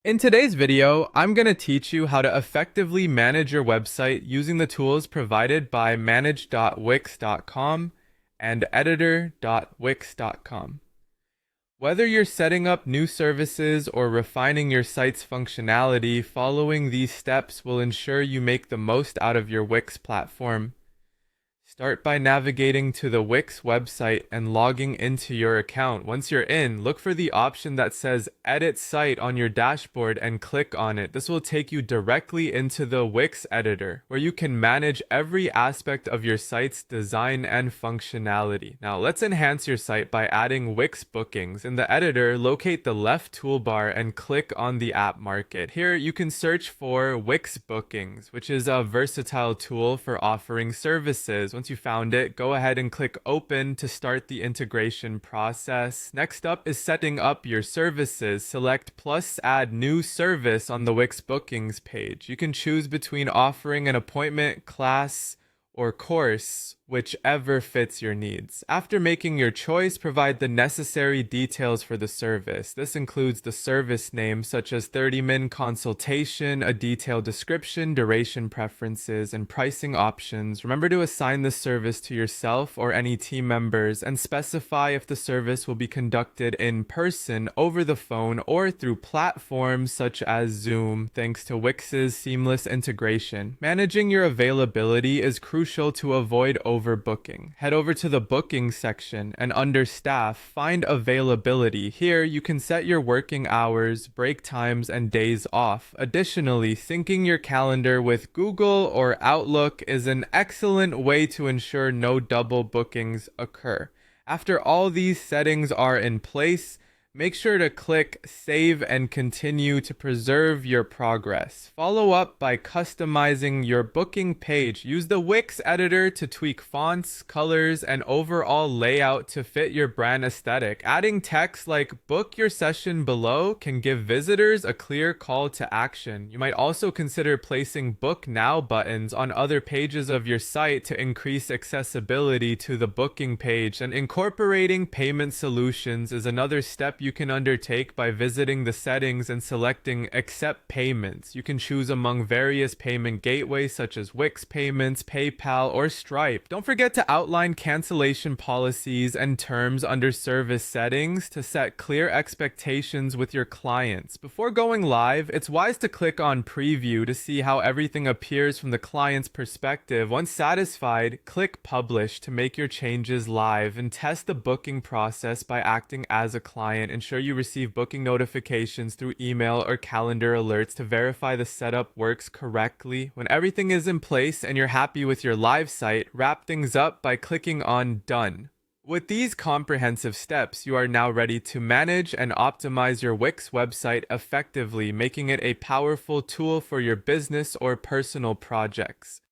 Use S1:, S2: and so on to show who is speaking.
S1: In today's video, I'm going to teach you how to effectively manage your website using the tools provided by manage.wix.com and editor.wix.com. Whether you're setting up new services or refining your site's functionality, following these steps will ensure you make the most out of your Wix platform. Start by navigating to the Wix website and logging into your account. Once you're in, look for the option that says Edit Site on your dashboard and click on it. This will take you directly into the Wix editor, where you can manage every aspect of your site's design and functionality. Now, let's enhance your site by adding Wix Bookings. In the editor, locate the left toolbar and click on the app market. Here, you can search for Wix Bookings, which is a versatile tool for offering services. Once you found it, go ahead and click Open to start the integration process. Next up is setting up your services. Select Plus Add New Service on the Wix Bookings page. You can choose between offering an appointment, class, or course, whichever fits your needs. After making your choice, provide the necessary details for the service. This includes the service name, such as 30-minute consultation, a detailed description, duration preferences, and pricing options. Remember to assign the service to yourself or any team members, and specify if the service will be conducted in person, over the phone, or through platforms such as Zoom, thanks to Wix's seamless integration. Managing your availability is crucial to avoid overbooking. Head over to the Bookings section and under Staff, find Availability. Here, you can set your working hours, break times, and days off. Additionally, syncing your calendar with Google or Outlook is an excellent way to ensure no double bookings occur. After all these settings are in place, make sure to click Save and Continue to preserve your progress. Follow up by customizing your booking page. Use the Wix editor to tweak fonts, colors, and overall layout to fit your brand aesthetic. Adding text like "Book your session below" can give visitors a clear call to action. You might also consider placing Book Now buttons on other pages of your site to increase accessibility to the booking page. And incorporating payment solutions is another step you can undertake by visiting the settings and selecting Accept Payments. You can choose among various payment gateways such as Wix Payments, PayPal, or Stripe. Don't forget to outline cancellation policies and terms under Service Settings to set clear expectations with your clients. Before going live, it's wise to click on Preview to see how everything appears from the client's perspective. Once satisfied, click Publish to make your changes live, and test the booking process by acting as a client. Ensure you receive booking notifications through email or calendar alerts to verify the setup works correctly. When everything is in place and you're happy with your live site, wrap things up by clicking on Done. With these comprehensive steps, you are now ready to manage and optimize your Wix website effectively, making it a powerful tool for your business or personal projects.